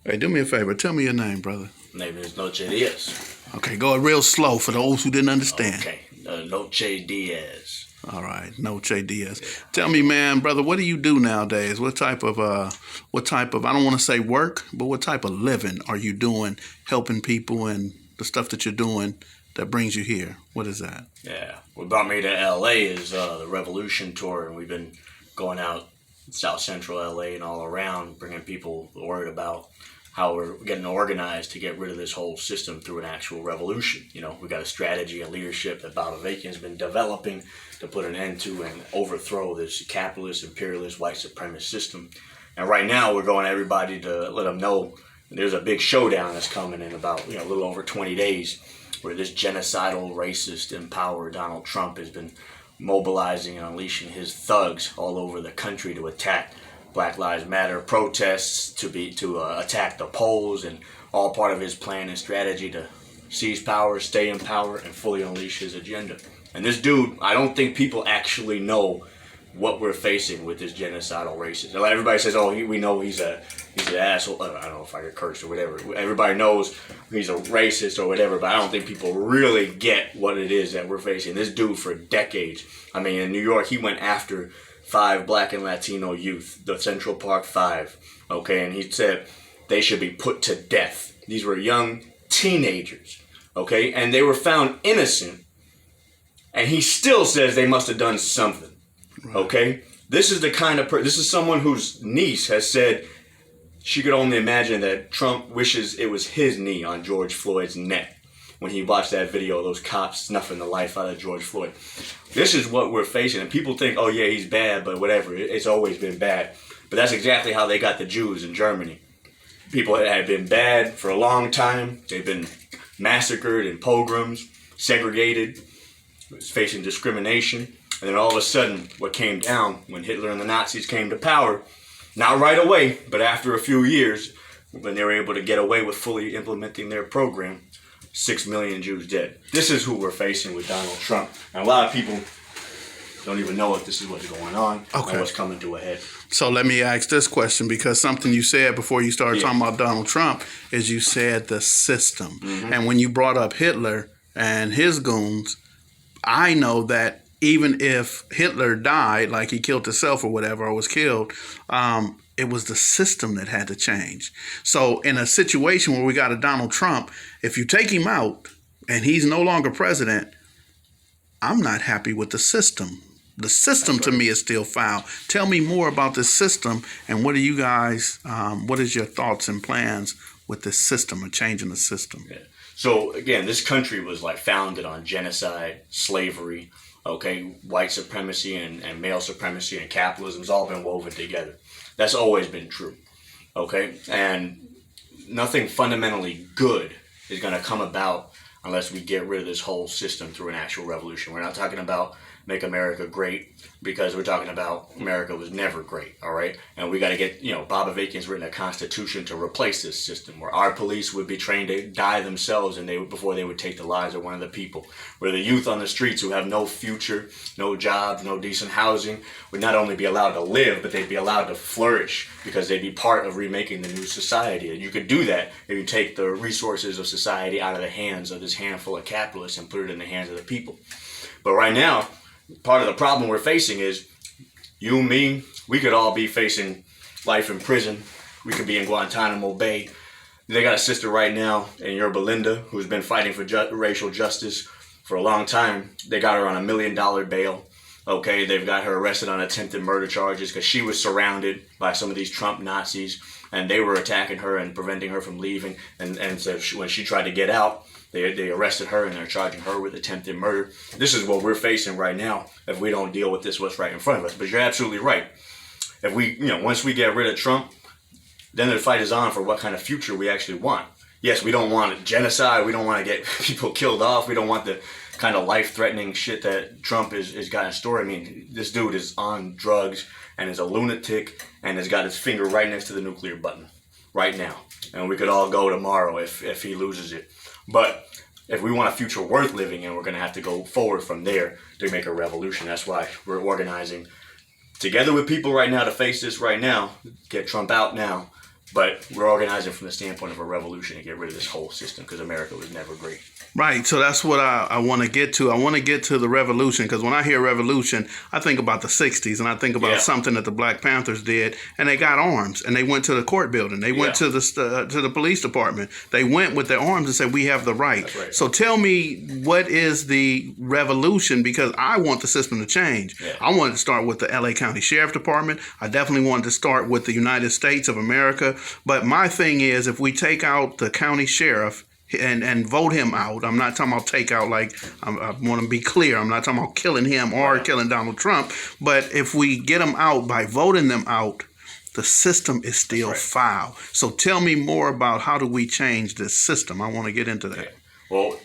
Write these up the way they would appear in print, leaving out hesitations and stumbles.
Hey, do me a favor. Tell me your name, brother. Name is Noche Diaz. Okay, go real slow for those who didn't understand. Okay, Noche Diaz. All right, Noche Diaz. Tell me, man, brother, what do you do nowadays? What type of I don't want to say work, but what type of living are you doing, helping people and the stuff that you're doing that brings you here? What is that? Yeah, what brought me to LA is the Revolution Tour, and we've been going out South Central LA and all around, bringing people the word about how we're getting organized to get rid of this whole system through an actual revolution. You know, we got a strategy and leadership that Bob Avakian's been developing to put an end to and overthrow this capitalist, imperialist, white supremacist system. And right now, we're going to everybody to let them know there's a big showdown that's coming in about a little over 20 days, where this genocidal, racist, in power Donald Trump has been mobilizing and unleashing his thugs all over the country to attack Black Lives Matter protests, to attack the polls, and all part of his plan and strategy to seize power, stay in power, and fully unleash his agenda. And this dude, I don't think people actually know what we're facing with this genocidal racist. Like everybody says, "Oh, we know he's an asshole." I don't know if I could curse or whatever. Everybody knows he's a racist or whatever, but I don't think people really get what it is that we're facing. This dude for decades. I mean, in New York, he went after 5 Black and Latino youth, the Central Park 5, okay? And he said they should be put to death. These were young teenagers, okay? And they were found innocent, and he still says they must have done something, okay? This is the kind of this is someone whose niece has said she could only imagine that Trump wishes it was his knee on George Floyd's neck when he watched that video of those cops snuffing the life out of George Floyd. This is what we're facing. And people think, oh yeah, he's bad, but whatever. It's always been bad. But that's exactly how they got the Jews in Germany. People that had been bad for a long time. They've been massacred in pogroms, segregated, facing discrimination. And then all of a sudden, what came down when Hitler and the Nazis came to power, not right away, but after a few years, when they were able to get away with fully implementing their program, 6 million Jews dead. This is who we're facing with Donald Trump. And a lot of people don't even know if this is what's going on or what's coming to a head. So let me ask this question, because something you said before you started talking about Donald Trump is you said the system. Mm-hmm. And when you brought up Hitler and his goons, I know that even if Hitler died, like he killed himself or whatever, or was killed, it was the system that had to change. So in a situation where we got a Donald Trump, if you take him out and he's no longer president, I'm not happy with the system. The system to me is still foul. Tell me more about this system, and what are you guys, what is your thoughts and plans with this system or changing the system? Yeah. So again, this country was like founded on genocide, slavery, okay, white supremacy and male supremacy and capitalism's all been woven together. That's always been true, okay? And nothing fundamentally good is going to come about unless we get rid of this whole system through an actual revolution. We're not talking about make America great, because we're talking about America was never great, all right? And we got to get, Bob Avakian's written a constitution to replace this system, where our police would be trained to die themselves before they would take the lives of one of the people, where the youth on the streets who have no future, no jobs, no decent housing, would not only be allowed to live, but they'd be allowed to flourish, because they'd be part of remaking the new society. And you could do that if you take the resources of society out of the hands of this handful of capitalists and put it in the hands of the people. But right now, part of the problem we're facing is you, me, we could all be facing life in prison. We could be in Guantanamo Bay. They got a sister right now in Yorba Linda who's been fighting for racial justice for a long time. They got her on $1 million bail. Okay, they've got her arrested on attempted murder charges because she was surrounded by some of these Trump Nazis, and they were attacking her and preventing her from leaving. And so when she tried to get out, they arrested her and they're charging her with attempted murder. This is what we're facing right now if we don't deal with this, what's right in front of us. But you're absolutely right. If we, once we get rid of Trump, then the fight is on for what kind of future we actually want. Yes, we don't want genocide. We don't want to get people killed off. We don't want the kind of life-threatening shit that Trump is got in store. I mean, this dude is on drugs and is a lunatic and has got his finger right next to the nuclear button right now. And we could all go tomorrow if he loses it. But if we want a future worth living in, we're going to have to go forward from there to make a revolution. That's why we're organizing together with people right now to face this right now, get Trump out now, But we're organizing from the standpoint of a revolution to get rid of this whole system because America was never great. Right. So that's what I want to get to. I want to get to the revolution because when I hear revolution, I think about the 60s and I think about something that the Black Panthers did, and they got arms and they went to the court building. They went to the police department. They went with their arms and said, we have the right. That's right. So tell me, what is the revolution? Because I want the system to change. Yeah. I wanted to start with the LA County Sheriff Department. I definitely wanted to start with the United States of America. But my thing is, if we take out the county sheriff and vote him out. I'm not talking about take out, like, I want to be clear. I'm not talking about killing him or killing Donald Trump. But if we get them out by voting them out, the system is still foul. So tell me more about how do we change this system. I want to get into that. Yeah. Well,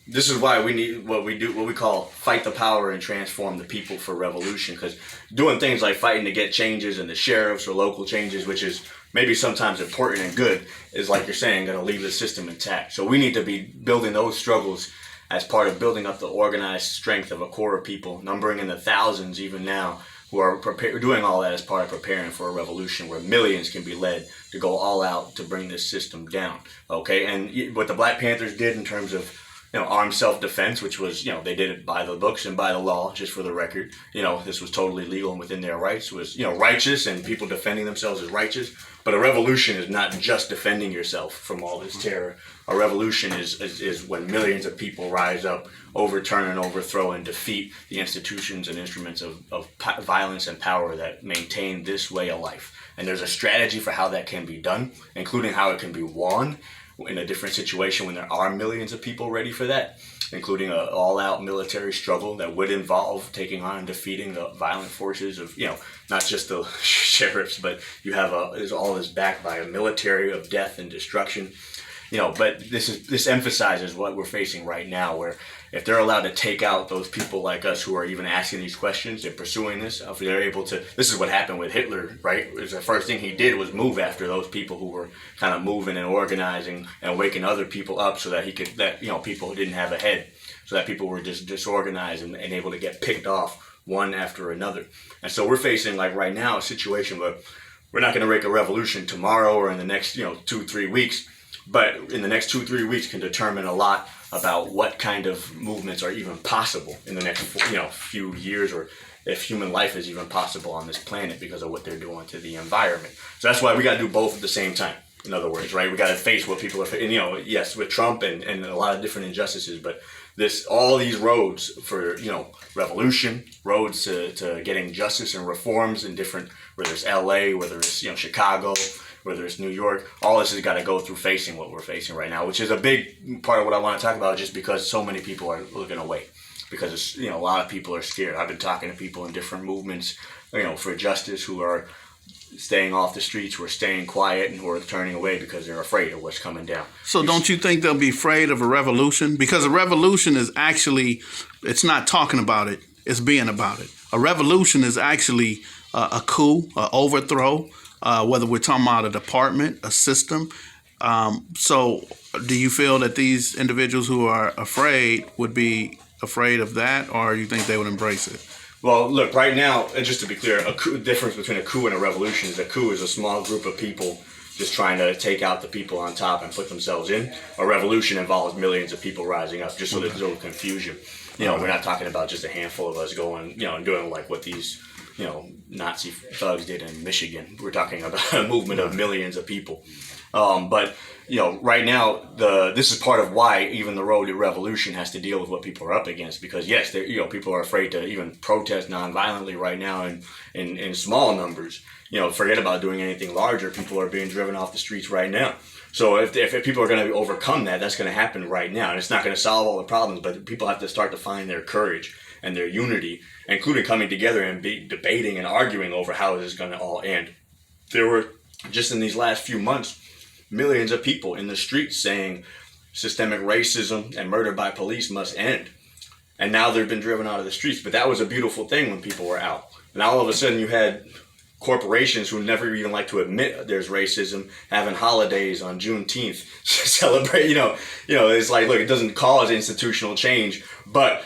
this is why we need what we call fight the power and transform the people for revolution. Because doing things like fighting to get changes in the sheriffs or local changes, which is maybe sometimes important and good, is, like you're saying, going to leave the system intact. So we need to be building those struggles as part of building up the organized strength of a core of people, numbering in the thousands even now, who are doing all that as part of preparing for a revolution where millions can be led to go all out to bring this system down. Okay, and what the Black Panthers did in terms of armed self-defense, which was, they did it by the books and by the law, just for the record. This was totally legal and within their rights, was, righteous, and people defending themselves is righteous. But a revolution is not just defending yourself from all this terror. A revolution is when millions of people rise up, overturn and overthrow and defeat the institutions and instruments of violence and power that maintain this way of life. And there's a strategy for how that can be done, including how it can be won in a different situation when there are millions of people ready for that, including an all-out military struggle that would involve taking on and defeating the violent forces of, not just the sheriffs, but you have all this backed by a military of death and destruction. But this emphasizes what we're facing right now, where if they're allowed to take out those people like us who are even asking these questions and pursuing this, if they're able to, this is what happened with Hitler, right? It was the first thing he did was move after those people who were kind of moving and organizing and waking other people up so that people didn't have a head, so that people were just disorganized and able to get picked off one after another. And so we're facing, like right now, a situation where we're not going to make a revolution tomorrow or in the next 2-3 weeks. But in the next 2-3 weeks can determine a lot about what kind of movements are even possible in the next few years, or if human life is even possible on this planet because of what they're doing to the environment. So that's why we got to do both at the same time. In other words, right? We got to face what people are, yes, with Trump and a lot of different injustices, but all these roads for, revolution, roads to getting justice and reforms in different, whether it's LA, whether it's, Chicago, whether it's New York, all this has got to go through facing what we're facing right now, which is a big part of what I want to talk about, just because so many people are looking away. Because it's, a lot of people are scared. I've been talking to people in different movements, for justice, who are staying off the streets, who are staying quiet, and who are turning away because they're afraid of what's coming down. So don't you think they'll be afraid of a revolution? Because a revolution is actually, it's not talking about it, it's being about it. A revolution is actually a coup, an overthrow, whether we're talking about a department, a system. So do you feel that these individuals who are afraid would be afraid of that, or you think they would embrace it? Well, look, right now, and just to be clear, the difference between a coup and a revolution is a coup is a small group of people just trying to take out the people on top and put themselves in. A revolution involves millions of people rising up, just so there's no confusion. We're not talking about just a handful of us going, and doing like what these, Nazi thugs did in Michigan. We're talking about a movement of millions of people. But right now, this is part of why even the road to revolution has to deal with what people are up against. Because yes, people are afraid to even protest nonviolently right now in small numbers. Forget about doing anything larger. People are being driven off the streets right now. So if people are going to overcome that, that's going to happen right now. And it's not going to solve all the problems, but people have to start to find their courage and their unity, including coming together and debating and arguing over how this is going to all end. There were, just in these last few months, millions of people in the streets saying systemic racism and murder by police must end. And now they've been driven out of the streets. But that was a beautiful thing when people were out. And all of a sudden you had corporations who never even like to admit there's racism having holidays on Juneteenth to celebrate. It's like, look, it doesn't cause institutional change, but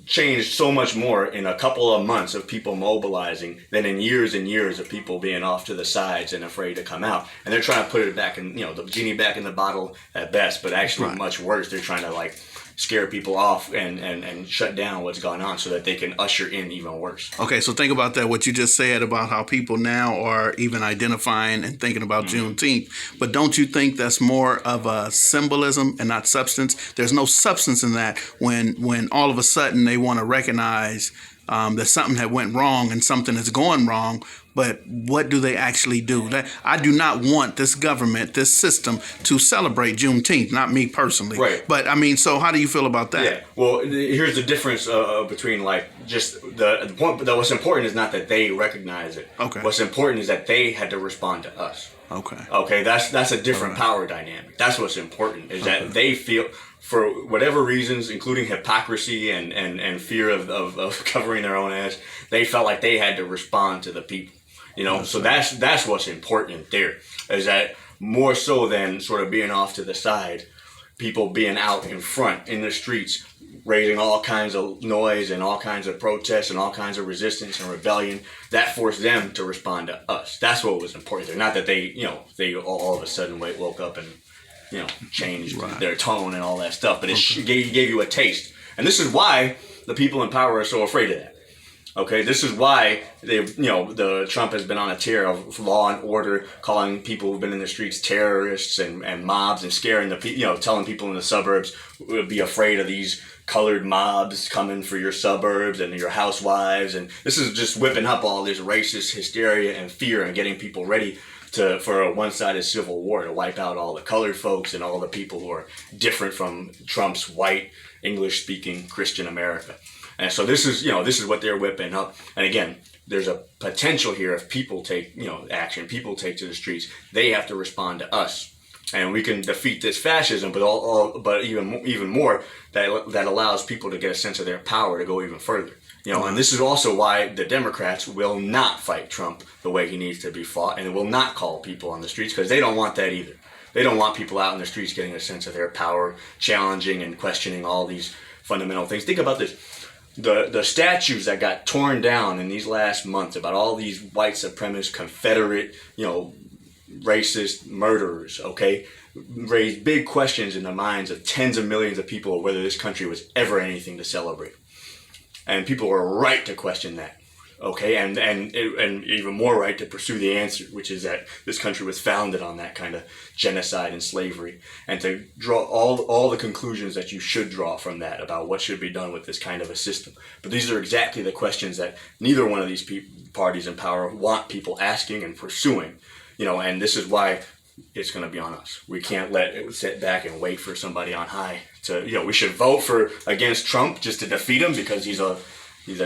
changed so much more in a couple of months of people mobilizing than in years and years of people being off to the sides and afraid to come out. And they're trying to put it back in, the genie back in the bottle at best, but actually much worse. They're trying to like scare people off and shut down what's going on so that they can usher in even worse. Okay, so think about that, what you just said about how people now are even identifying and thinking about Juneteenth. But don't you think that's more of a symbolism and not substance? There's no substance in that when all of a sudden they want to recognize that something had went wrong and something is going wrong. But what do they actually do? I do not want this government, this system, to celebrate Juneteenth. Not me personally. Right. But I mean, so how do you feel about that? Yeah. Well, here's the difference between like just the point. What's important is not that they recognize it. Okay. What's important is that they had to respond to us. Okay. Okay. That's a different power dynamic. That's what's important is that they feel, for whatever reasons, including hypocrisy and fear of covering their own ass, they felt like they had to respond to the people. So that's what's important there, is that more so than sort of being off to the side, people being out in front in the streets, raising all kinds of noise and all kinds of protests and all kinds of resistance and rebellion, that forced them to respond to us. That's what was important there. Not that they all of a sudden woke up and changed their tone and all that stuff, but it gave you a taste. And this is why the people in power are so afraid of that. Okay, this is why the Trump has been on a tear of law and order, calling people who've been in the streets terrorists and mobs, and scaring telling people in the suburbs be afraid of these colored mobs coming for your suburbs and your housewives. And this is just whipping up all this racist hysteria and fear and getting people ready for a one-sided civil war to wipe out all the colored folks and all the people who are different from Trump's white, English-speaking Christian America. And so this is what they're whipping up. And again, there's a potential here if people take action, people take to the streets, they have to respond to us, and we can defeat this fascism. But even more, that allows people to get a sense of their power to go even further. And this is also why the Democrats will not fight Trump the way he needs to be fought, and will not call people on the streets, because they don't want that either. They don't want people out in the streets getting a sense of their power, challenging and questioning all these fundamental things. Think about this. The statues that got torn down in these last months about all these white supremacist, Confederate, racist murderers, okay, raised big questions in the minds of tens of millions of people of whether this country was ever anything to celebrate. And people were right to question that, okay, and even more right to pursue the answer, which is that this country was founded on that kind of genocide and slavery, and to draw all the conclusions that you should draw from that about what should be done with this kind of a system. But these are exactly the questions that neither one of these parties in power want people asking and pursuing, and this is why it's going to be on us. We can't let it sit back and wait for somebody on high to, we should vote against Trump just to defeat him because he's a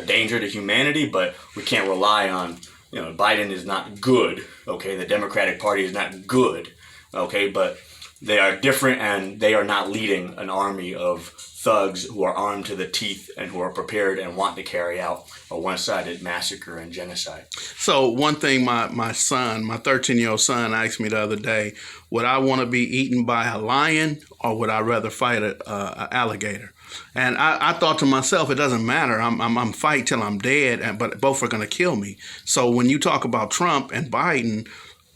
danger to humanity, but we can't rely on, Biden is not good, okay? The Democratic Party is not good, okay? But they are different, and they are not leading an army of thugs who are armed to the teeth and who are prepared and want to carry out a one-sided massacre and genocide. So one thing my son, my 13-year-old son, asked me the other day, would I want to be eaten by a lion or would I rather fight an alligator? And I thought to myself, it doesn't matter. I'm fight till I'm dead, but both are going to kill me. So when you talk about Trump and Biden,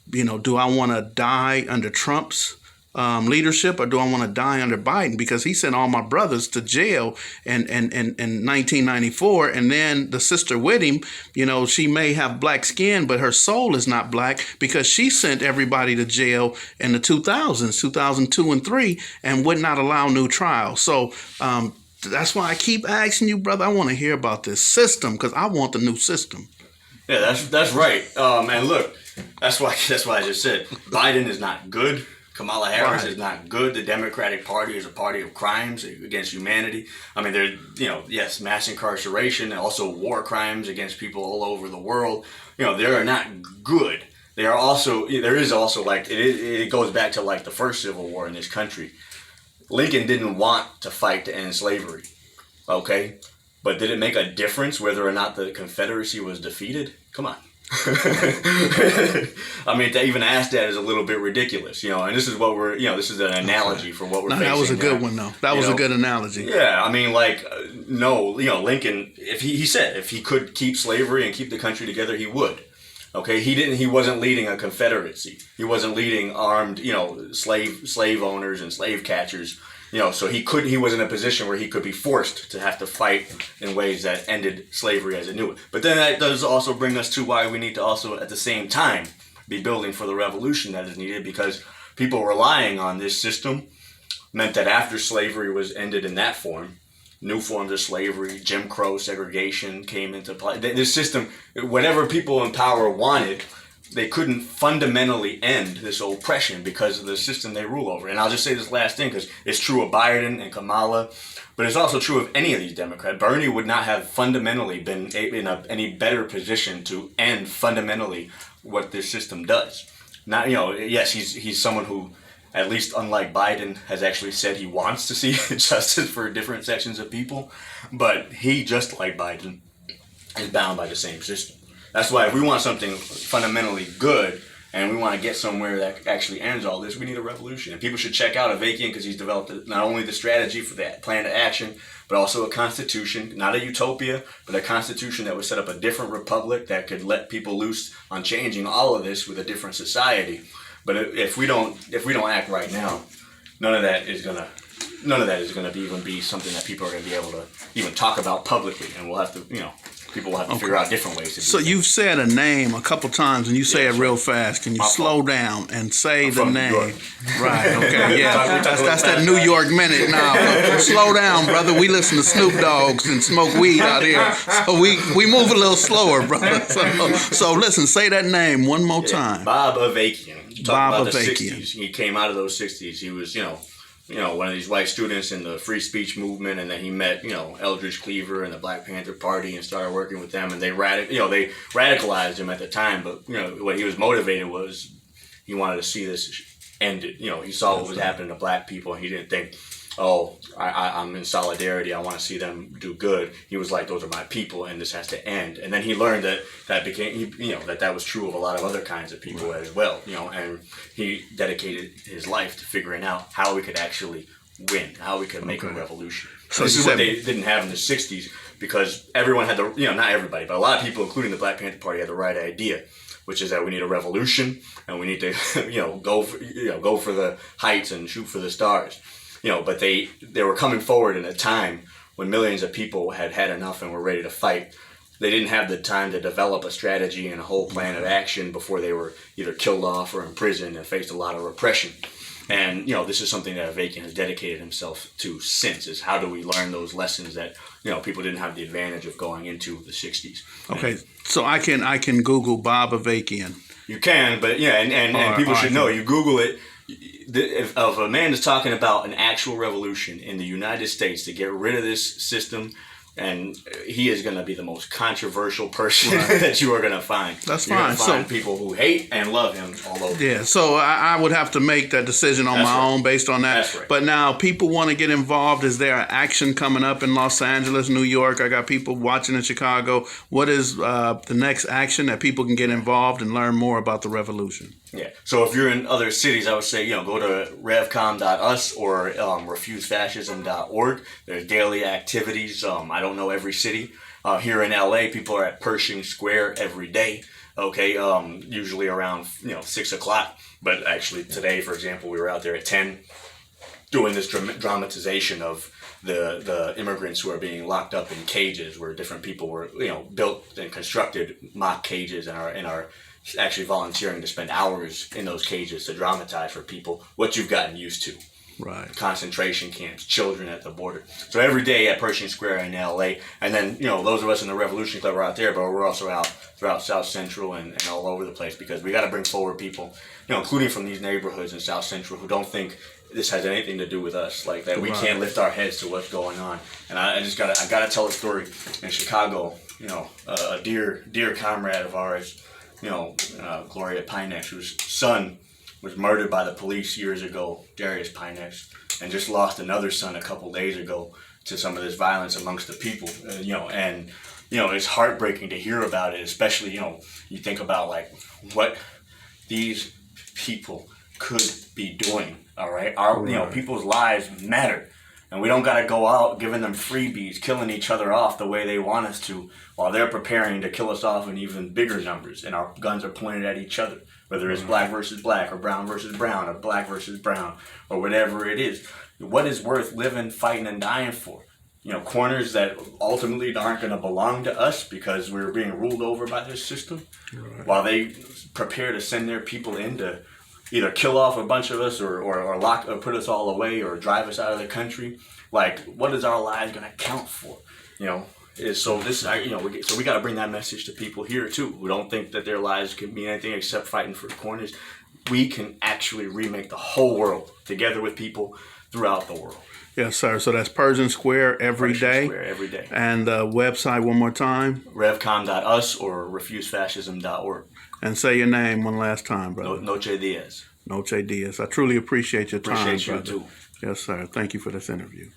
do I want to die under Trump's leadership, or do I want to die under Biden? Because he sent all my brothers to jail in 1994, and then the sister with him, she may have black skin, but her soul is not black because she sent everybody to jail in the 2000s, 2002 and 3, and would not allow new trials. So that's why I keep asking you, brother. I want to hear about this system because I want the new system. Yeah, that's right. And look, that's why I just said Biden is not good. Kamala Harris is not good. The Democratic Party is a party of crimes against humanity. I mean, yes, mass incarceration and also war crimes against people all over the world. They are not good. There is also it goes back to like the first Civil War in this country. Lincoln didn't want to fight to end slavery, okay? But did it make a difference whether or not the Confederacy was defeated? Come on. I mean, to even ask that is a little bit ridiculous, and this is what this is an analogy for what we're facing. That was a good now. one, though. That was a good analogy. Yeah, I mean, no, Lincoln, if he said if he could keep slavery and keep the country together, he would. Okay, he wasn't leading a confederacy. He wasn't leading armed, slave owners and slave catchers. So he was in a position where he could be forced to have to fight in ways that ended slavery as it knew it. But then that does also bring us to why we need to also at the same time be building for the revolution that is needed, because people relying on this system meant that after slavery was ended in that form, new forms of slavery, Jim Crow, segregation came into play. This system, whatever people in power wanted, they couldn't fundamentally end this oppression because of the system they rule over. And I'll just say this last thing because it's true of Biden and Kamala, but it's also true of any of these Democrats. Bernie would not have fundamentally been in any better position to end fundamentally what this system does. Not, yes, he's someone who, at least unlike Biden, has actually said he wants to see justice for different sections of people, but he, just like Biden, is bound by the same system. That's why if we want something fundamentally good and we want to get somewhere that actually ends all this, we need a revolution. And people should check out Avakian because he's developed not only the strategy for that plan of action, but also a constitution, not a utopia, but a constitution that would set up a different republic that could let people loose on changing all of this with a different society. But if we don't act right now, none of that is gonna even be something that people are gonna be able to even talk about publicly, and we'll have to, people will have to figure out different ways to do So that. you've said a name a couple times, and you say it real fast. Can you slow down and say the name? Right. Okay. Yeah. That's that New York minute now. Slow down, brother. We listen to Snoop Dogg's and smoke weed out here, so we move a little slower, brother. So listen, say that name one more time. Bob Avakian. Bob about the Avakian. 60s. He came out of those 60s. He was, one of these white students in the free speech movement, and then he met, Eldridge Cleaver and the Black Panther Party and started working with them, and they radicalized him at the time, but, what he was motivated was he wanted to see this ended. He saw what was happening to black people, and he didn't think, I'm in solidarity, I want to see them do good. He was like, those are my people, and this has to end. And then he learned that was true of a lot of other kinds of people as well, and he dedicated his life to figuring out how we could actually win, how we could make a revolution. So this is what they didn't have in the 60s, because everyone had not everybody, but a lot of people, including the Black Panther Party, had the right idea, which is that we need a revolution, and we need to, go for the heights and shoot for the stars. But they were coming forward in a time when millions of people had had enough and were ready to fight. They didn't have the time to develop a strategy and a whole plan of action before they were either killed off or imprisoned and faced a lot of repression. And, this is something that Avakian has dedicated himself to since, is how do we learn those lessons that, people didn't have the advantage of going into the 60s. Okay, so I can Google Bob Avakian. You can, but, and people should know, you Google it, if a man is talking about an actual revolution in the United States to get rid of this system, and he is going to be the most controversial person that you are going to find. That's You're fine. You're going to find people who hate and love him all over. Yeah, so I would have to make that decision on my own based on that. That's right. But now people want to get involved. Is there an action coming up in Los Angeles, New York? I got people watching in Chicago. What is the next action that people can get involved and learn more about the revolution? Yeah. So if you're in other cities, I would say, go to revcom.us or refusefascism.org. There's daily activities. I don't know every city. Here in LA, people are at Pershing Square every day. Okay. Usually around 6 o'clock. But actually today, for example, we were out there at 10 doing this dramatization of the immigrants who are being locked up in cages, where different people were built and constructed mock cages and are actually volunteering to spend hours in those cages to dramatize for people what you've gotten used to. Right. Concentration camps, children at the border. So every day at Pershing Square in LA, and then, those of us in the Revolution Club are out there, but we're also out throughout South Central and all over the place, because we got to bring forward people, including from these neighborhoods in South Central, who don't think this has anything to do with us, like that we can't lift our heads to what's going on. And I gotta tell a story. In Chicago, a dear comrade of ours, Gloria Pinex, whose son was murdered by the police years ago, Darius Pinex, and just lost another son a couple days ago to some of this violence amongst the people, and it's heartbreaking to hear about it, especially, you think about like what these people could be doing. All right. People's lives matter. And we don't got to go out giving them freebies, killing each other off the way they want us to, while they're preparing to kill us off in even bigger numbers. And our guns are pointed at each other, whether it's black versus black or brown versus brown or black versus brown or whatever it is. What is worth living, fighting, and dying for? Corners that ultimately aren't going to belong to us because we're being ruled over by this system, while they prepare to send their people in to either kill off a bunch of us or lock or put us all away or drive us out of the country. Like, what is our lives going to count for? So we got to bring that message to people here too, who don't think that their lives can mean anything except fighting for corners. We can actually remake the whole world together with people throughout the world. Yes, sir. So that's Persian Square every day. Square every day. And the website one more time. Revcom.us or refusefascism.org. And say your name one last time, brother. Noche Diaz. Noche Diaz. I truly appreciate your time, Appreciate you brother. too. Yes, sir. Thank you for this interview.